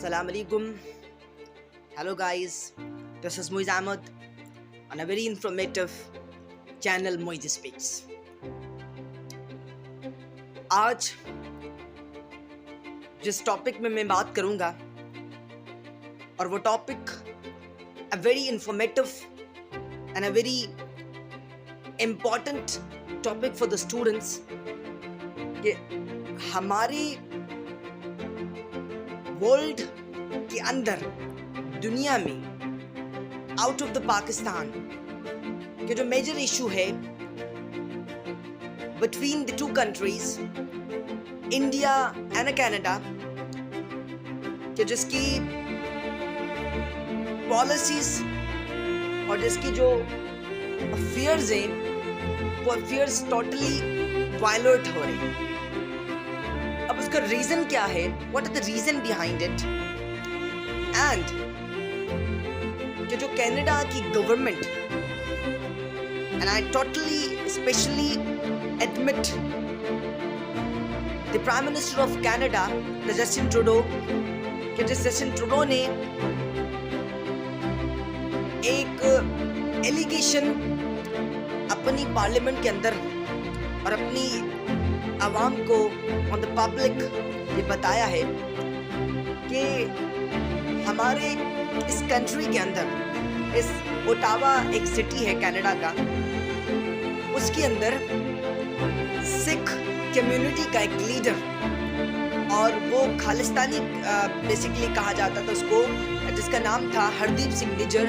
Assalamu alaikum. Hello guys, this is Moiz Ahmed on a very informative channel Moiz Speaks. आज जिस topic में मैं बात करूंगा और वो topic a very informative and a very important topic for the students कि हमारे वर्ल्ड के अंदर दुनिया में आउट ऑफ द पाकिस्तान के जो मेजर इशू है between the two countries India and Canada कि जिसकी पॉलिसीज और जिसकी जो अफेयर्स हैं वो अफेयर्स टोटली वायलेट हो रहे हैं। अब उसका रीजन क्या है, what is the reason behind it, and कि जो कनाडा की government and I totally specially admit the prime minister of Canada Justin Trudeau कि जिस जस्टिन ट्रूडो ने एक एलिगेशन अपनी पार्लियामेंट के अंदर और अपनी आवाम को ऑन द पब्लिक ये बताया है कि हमारे इस कंट्री के अंदर इस ओटावा एक सिटी है कनाडा का, उसके अंदर सिख कम्युनिटी का एक लीडर और वो खालिस्तानी बेसिकली कहा जाता था उसको, जिसका नाम था हरदीप सिंह निज्जर।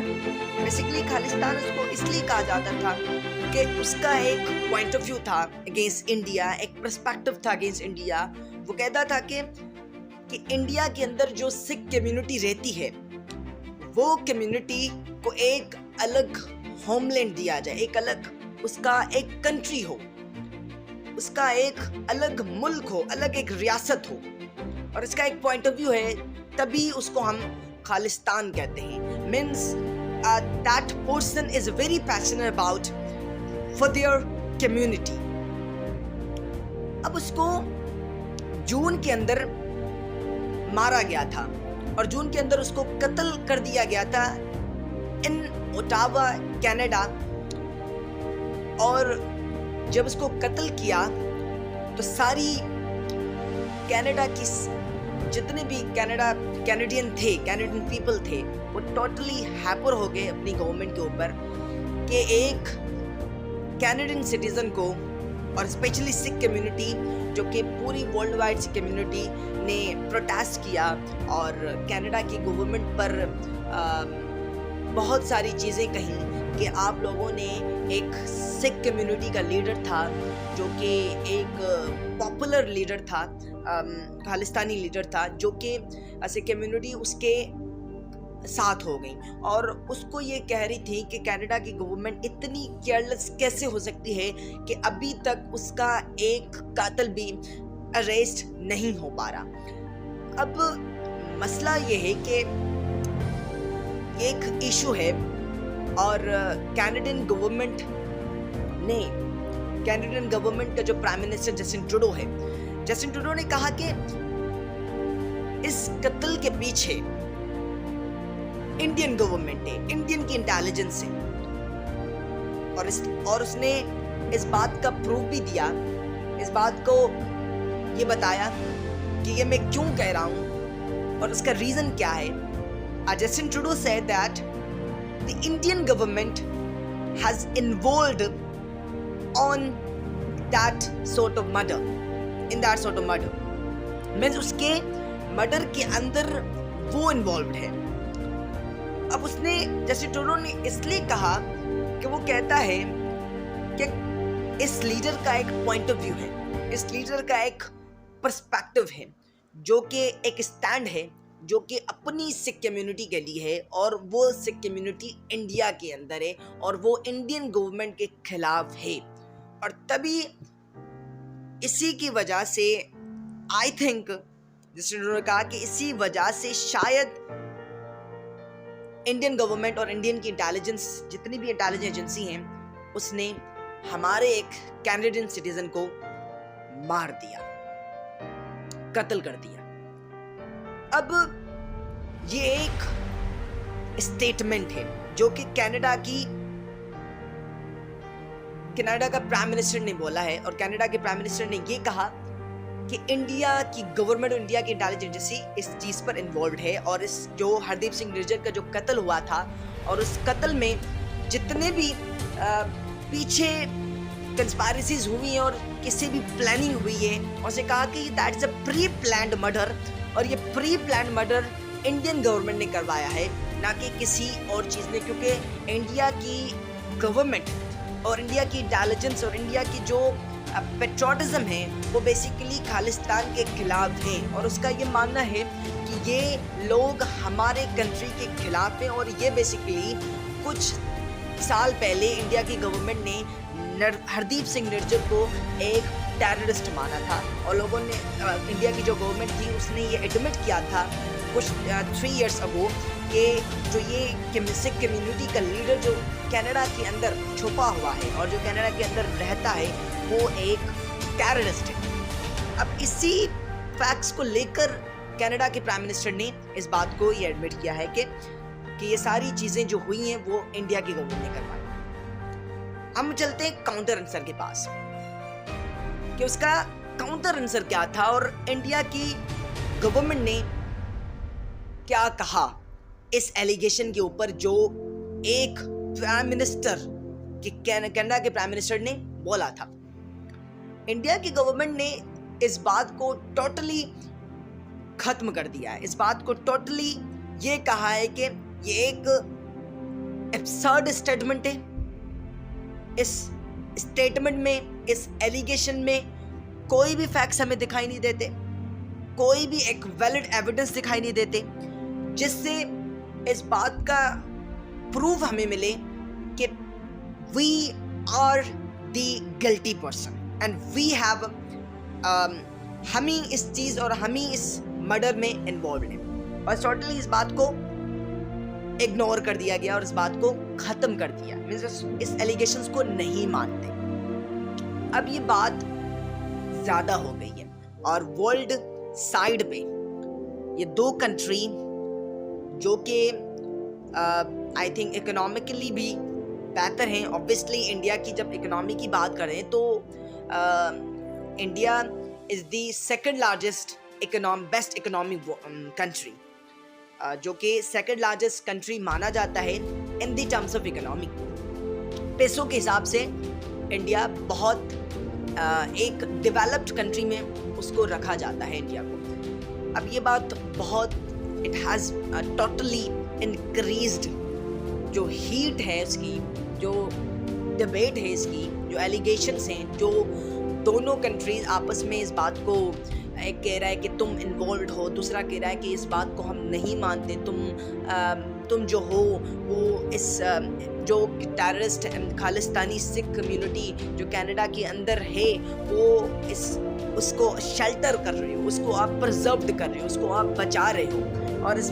बेसिकली खालिस्तान उसको इसलिए कहा जाता था कि उसका एक पॉइंट ऑफ व्यू था अगेंस्ट इंडिया, एक पर्सपेक्टिव था अगेंस्ट इंडिया। वो कहता था कि इंडिया के अंदर जो सिख कम्युनिटी रहती है वो कम्युनिटी को एक अलग होमलैंड दिया जाए, एक अलग उसका एक कंट्री हो, उसका एक अलग मुल्क हो, अलग एक रियासत हो, और इसका एक पॉइंट ऑफ व्यू है, तभी उसको हम खालिस्तान कहते हैं। Means that person is very passionate about for their community. अब उसको जून के अंदर मारा गया था और जून के अंदर उसको कत्ल कर दिया गया था इन ओटावा कनाडा। और जब उसको कत्ल किया तो सारी कनाडा की जितने भी कैनेडियन पीपल थे वो टोटली हैपर हो गए अपनी गवर्नमेंट के ऊपर कि एक कैनेडियन सिटीजन को, और स्पेशली सिख कम्युनिटी जो कि पूरी वर्ल्ड वाइड सिख कम्युनिटी ने प्रोटेस्ट किया और कनाडा की गवर्नमेंट पर बहुत सारी चीज़ें कही कि आप लोगों ने एक सिख कम्युनिटी का लीडर था जो कि एक पॉपुलर लीडर था, खालिस्तानी लीडर था, जो कि सिख कम्युनिटी उसके साथ हो गई और उसको ये कह रही थी कि कनाडा की गवर्नमेंट इतनी केयरलेस कैसे हो सकती है कि अभी तक उसका एक कातिल भी अरेस्ट नहीं हो पा रहा। अब मसला ये है कि ये एक इशू है और कैनेडियन गवर्नमेंट का जो प्राइम मिनिस्टर जस्टिन ट्रूडो ने कहा कि इस कत्ल के पीछे इंडियन गवर्नमेंट है, इंडियन की इंटेलिजेंस है, और उसने इस बात का प्रूफ भी दिया, इस बात को ये बताया कि ये मैं क्यों कह रहा हूं और उसका रीजन क्या है। Justin Trudeau said that the Indian government has involved on that sort of murder, in that sort of murder, means उसके मर्डर के अंदर वो इन्वॉल्व है। अब उसने जस्टिन ट्रूडो ने इसलिए कहा कि वो कहता है कि इस लीडर का एक पॉइंट ऑफ व्यू है, इस लीडर का एक पर्सपेक्टिव है, जो कि एक स्टैंड है जो कि अपनी सिख कम्युनिटी के लिए है, और वो सिख कम्युनिटी इंडिया के अंदर है और वो इंडियन गवर्नमेंट के खिलाफ है। और तभी इसी की वजह से आई थिंक जस्टिन ट्रूडो ने कहा कि इसी वजह से शायद इंडियन गवर्नमेंट और इंडियन की इंटेलिजेंस, जितनी भी इंटेलिजेंस एजेंसी हैं, उसने हमारे एक कैनेडियन सिटीजन को मार दिया, कत्ल कर दिया। अब ये एक स्टेटमेंट है जो कि कनाडा का प्राइम मिनिस्टर ने बोला है, और कनाडा के प्राइम मिनिस्टर ने ये कहा कि इंडिया की गवर्नमेंट, इंडिया की इंटेलिजेंस एजेंसी इस चीज पर इन्वॉल्व है, और इस जो हरदीप सिंह निज्जर का जो कत्ल हुआ था, और उस कत्ल में जितने भी पीछे कंस्पायरेसीज हुई हैं और किसी भी प्लानिंग हुई है, उसने कहा कि that's a pre planned murder, और ये pre planned murder Indian government ने करवाया है, ना कि किसी और चीज़ ने, क्योंकि इंडिया की गवर्नमेंट और इंडिया की इंटेलिजेंस और इंडिया की जो पेट्रोटिज्म है वो बेसिकली खालिस्तान के खिलाफ है, और उसका ये मानना है कि ये लोग हमारे कंट्री के खिलाफ हैं, और ये बेसिकली कुछ साल पहले इंडिया की गवर्नमेंट ने हरदीप सिंह निज्जर को एक टेररिस्ट माना था, और लोगों ने इंडिया की जो गवर्नमेंट थी उसने ये एडमिट किया था कुछ 3 years अगो कि जो ये सिख कम्युनिटी का लीडर जो कनाडा के अंदर छुपा हुआ है और जो कनाडा के अंदर रहता है वो एक टेररिस्ट है। अब इसी फैक्ट्स को लेकर कनाडा के प्राइम मिनिस्टर ने इस बात को ये एडमिट किया है कि ये सारी चीज़ें जो हुई हैं वो इंडिया की गवर्नमेंट ने करवाई। हम चलते हैं काउंटर आंसर के पास कि उसका काउंटर आंसर क्या था और इंडिया की गवर्नमेंट ने क्या कहा इस एलिगेशन के ऊपर जो एक प्राइम मिनिस्टर कि कनाडा के प्राइम मिनिस्टर ने बोला था। इंडिया की गवर्नमेंट ने इस बात को टोटली खत्म कर दिया है, इस बात को टोटली ये कहा है कि ये एक एब्सर्ड स्टेटमेंट है। इस स्टेटमेंट में, इस एलिगेशन में कोई भी फैक्ट्स हमें दिखाई नहीं देते, कोई भी एक वैलिड एविडेंस दिखाई नहीं देते जिससे इस बात का प्रूफ हमें मिले कि we are the guilty person and we have हम ही इस चीज़ और हम ही इस मर्डर में इन्वॉल्व हैं। बस टोटली इस बात को इग्नोर कर दिया गया और इस बात को ख़त्म कर दिया, मीन्स इस एलिगेशंस को नहीं मानते। अब ये बात ज़्यादा हो गई है और वर्ल्ड साइड पे ये 2 कंट्री जो कि आई थिंक इकोनॉमिकली भी बेहतर हैं। ऑब्वियसली इंडिया की जब इकोनॉमी की बात करें तो India is the second largest best economy country, जो कि सेकंड लार्जेस्ट कंट्री माना जाता है इन दी टर्म्स ऑफ इकोनॉमी। पैसों के हिसाब से इंडिया बहुत एक डेवलप्ड कंट्री में उसको रखा जाता है इंडिया को। अब ये बात बहुत इट हैज़ टोटली इंक्रीज्ड, जो हीट है उसकी, जो डिबेट है इसकी, जो एलिगेशंस हैं, जो दोनों कंट्रीज आपस में इस बात को एक कह रहा है कि तुम इन्वॉल्व हो, दूसरा कह रहा है कि इस बात को हम नहीं मानते, तुम जो हो वो इस जो टेररिस्ट खालिस्तानी सिख कम्युनिटी जो कनाडा के अंदर है वो उसको शेल्टर कर रहे हो, उसको आप प्रिजर्व्ड कर रहे हो, उसको आप बचा रहे हो, और इस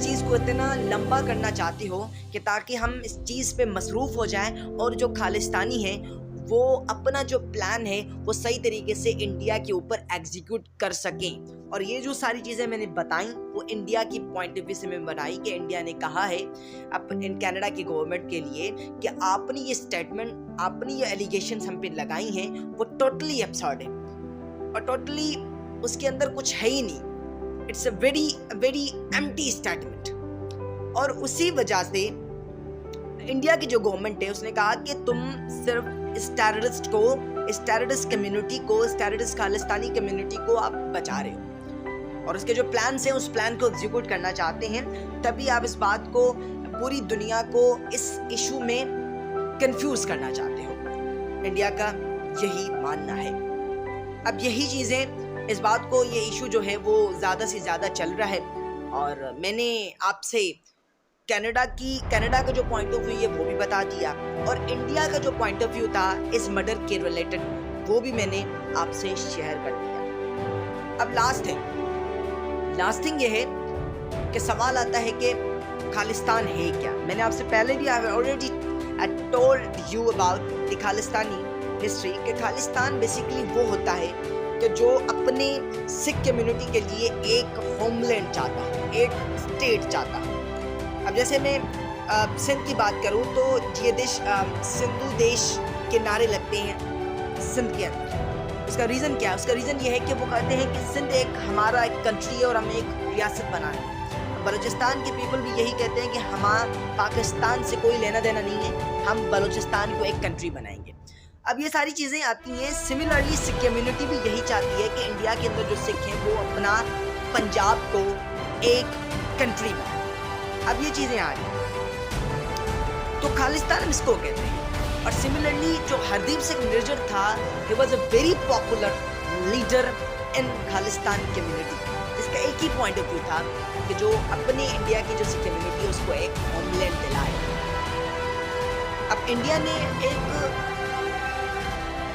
चीज़ को इतना लंबा करना चाहते हो कि ताकि हम इस चीज़ पे मसरूफ़ हो जाएं और जो खालिस्तानी हैं वो अपना जो प्लान है वो सही तरीके से इंडिया के ऊपर एग्जीक्यूट कर सकें। और ये जो सारी चीज़ें मैंने बताई वो इंडिया की पॉइंट ऑफ व्यू से मैं बनाई कि इंडिया ने कहा है इन कनाडा की गवर्नमेंट के लिए कि आपने ये स्टेटमेंट, आपने ये एलिगेशंस हम पे लगाई हैं वो टोटली एब्सर्ड है और टोटली उसके अंदर कुछ है ही नहीं। It's a very empty statement. और उसी वजह से इंडिया की जो गवर्नमेंट है उसने कहा कि तुम सिर्फ इस टेररिस्ट कम्युनिटी को, इस टेररिस्ट खालिस्तानी कम्युनिटी को आप बचा रहे हो और उसके जो प्लान्स हैं उस प्लान को एग्जीक्यूट करना चाहते हैं, तभी आप इस बात को पूरी दुनिया को इस इशू में कंफ्यूज करना चाहते हो। इंडिया का यही मानना है। अब यही चीज़ें, इस बात को, ये इशू जो है वो ज़्यादा से ज़्यादा चल रहा है और मैंने आपसे कनाडा का जो पॉइंट ऑफ व्यू है वो भी बता दिया और इंडिया का जो पॉइंट ऑफ व्यू था इस मर्डर के रिलेटेड वो भी मैंने आपसे शेयर कर दिया। अब लास्ट थिंग ये है कि सवाल आता है कि खालिस्तान है क्या। मैंने आपसे पहले भी already told you about the Khalistani history कि खालिस्तान बेसिकली वो होता है कि जो अपने सिख कम्युनिटी के लिए एक होमलैंड चाहता है, एक स्टेट चाहता है। अब जैसे मैं सिंध की बात करूं तो ये देश सिंधु देश के नारे लगते हैं सिंध के अंदर। उसका रीज़न क्या है? उसका रीज़न ये है कि वो कहते हैं कि सिंध एक हमारा एक कंट्री है और हमें एक रियासत बनाना है। बलूचिस्तान के पीपल भी यही कहते हैं कि हमारा पाकिस्तान से कोई लेना देना नहीं है, हम बलूचिस्तान को एक कंट्री बनाएंगे। अब ये सारी चीज़ें आती हैं। सिमिलरली सिख कम्युनिटी भी यही चाहती है कि इंडिया के अंदर जो सिख हैं वो अपना पंजाब को एक कंट्री बनाए। अब ये चीज़ें आ रही हैं तो खालिस्तान हम इसको कहते हैं। और सिमिलरली जो हरदीप सिंह निर्जर था, he was a very popular leader in Khalistan community. इसका एक ही पॉइंट ऑफ व्यू था कि जो अपने इंडिया की जो सिख कम्युनिटी है उसको एक होमलैंड दिलाए। अब इंडिया ने एक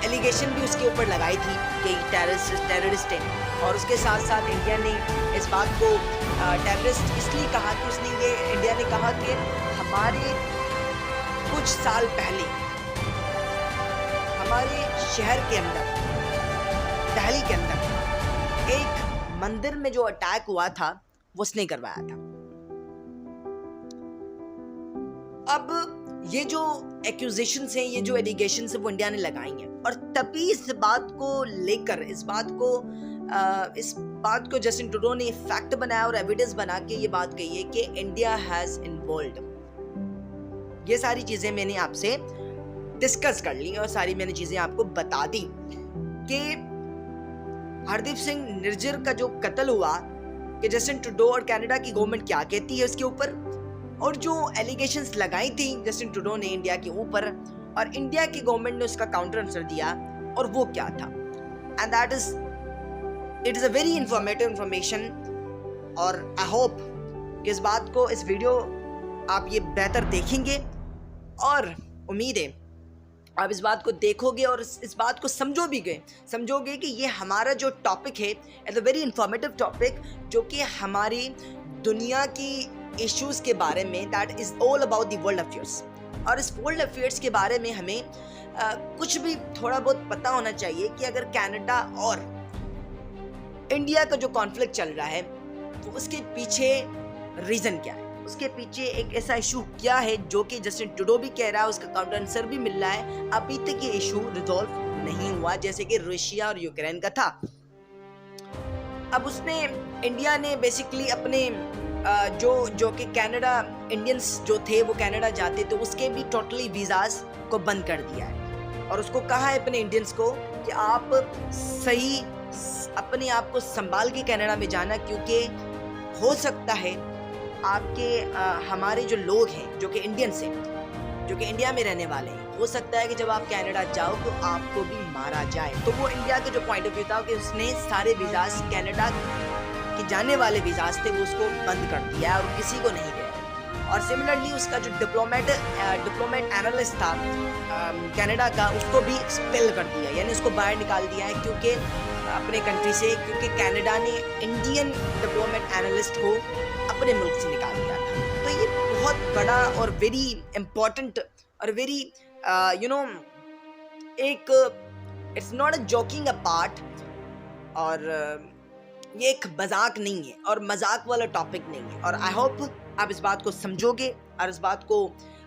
एलिगेशन भी उसके ऊपर लगाई थी कि टेररिस्ट है, और उसके साथ साथ इंडिया ने इस बात को टेररिस्ट इसलिए कहा कि इंडिया ने कहा कि हमारे कुछ साल पहले हमारे शहर के अंदर, दिल्ली के अंदर एक मंदिर में जो अटैक हुआ था वो उसने करवाया था। अब ये जो एक्यूजेशंस हैं, ये जो एलिगेशंस हैं वो इंडिया ने लगाई हैं, और तभी इस बात को लेकर इस बात को जस्टिन ट्रूडो ने फैक्ट बनाया और एविडेंस बना के ये बात कही है कि इंडिया हैज इन्वॉल्व्ड। ये सारी चीजें मैंने आपसे डिस्कस कर ली और सारी मैंने चीजें आपको बता दी कि हरदीप सिंह निर्जर का जो कत्ल हुआ कि जस्टिन ट्रूडो और कनाडा की गवर्नमेंट क्या कहती है उसके ऊपर, और जो एलिगेशंस लगाई थी जस्टिन ट्रूडो ने इंडिया के ऊपर, और इंडिया की गवर्नमेंट ने उसका काउंटर आंसर दिया, और वो क्या था। And that it is a very informative information. और आई होप कि इस बात को, इस वीडियो आप ये बेहतर देखेंगे, और उम्मीद है आप इस बात को देखोगे और इस बात को समझोगे कि ये हमारा जो टॉपिक है it's a very informative topic, जो कि हमारी दुनिया की इश्यूज के बारे में, that is all about the world affairs. और इस वर्ल्ड अफेयर्स के बारे में हमें कुछ भी थोड़ा बहुत पता होना चाहिए कि अगर कनाडा और इंडिया का जो कॉन्फ्लिक्ट चल रहा है तो उसके पीछे रीजन क्या है, उसके पीछे एक ऐसा इशू क्या है जो कि जस्टिन ट्रूडो भी कह रहा है, उसका काउंटर आंसर भी मिल रहा है। अभी तक ये इशू रिजॉल्व नहीं हुआ, जैसे कि रशिया और यूक्रेन का था। अब उसमें इंडिया ने बेसिकली अपने जो कि कनाडा इंडियंस जो थे वो कनाडा जाते तो उसके भी टोटली वीज़ास को बंद कर दिया है, और उसको कहा है अपने इंडियंस को कि आप सही अपने आप को संभाल के कनाडा में जाना, क्योंकि हो सकता है आपके हमारे जो लोग हैं जो कि इंडियंस हैं, जो कि इंडिया में रहने वाले हैं, हो सकता है कि जब आप कनाडा जाओ तो आपको भी मारा जाए। तो वो इंडिया के जो पॉइंट ऑफ व्यू था कि उसने सारे वीज़ास, कनाडा के जाने वाले वीज़ास थे वो उसको बंद कर दिया और किसी को नहीं दिया। और सिमिलरली उसका जो डिप्लोमेट एनालिस्ट था कनाडा का, उसको भी एक्सपेल कर दिया, यानी उसको बाहर निकाल दिया है क्योंकि अपने कंट्री से, क्योंकि कनाडा ने इंडियन डिप्लोमेट एनालिस्ट को अपने मुल्क से निकाल दिया था। तो ये बहुत बड़ा और वेरी इम्पोर्टेंट और वेरी एक it's not a joking apart, और ये एक मजाक नहीं है और मजाक वाला टॉपिक नहीं है। और आई होप आप इस बात को समझोगे और इस बात को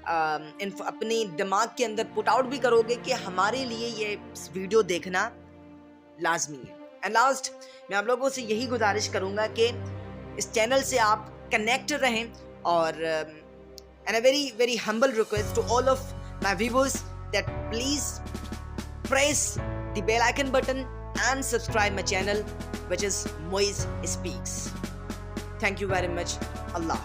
अपने दिमाग के अंदर पुट आउट भी करोगे कि हमारे लिए ये वीडियो देखना लाजमी है। एंड लास्ट मैं आप लोगों से यही गुजारिश करूँगा कि इस चैनल से आप कनेक्ट रहें, और and a very very humble request to all of my viewers that please press the bell icon button and subscribe my channel, which is Moiz Speaks. Thank you very much. Allah.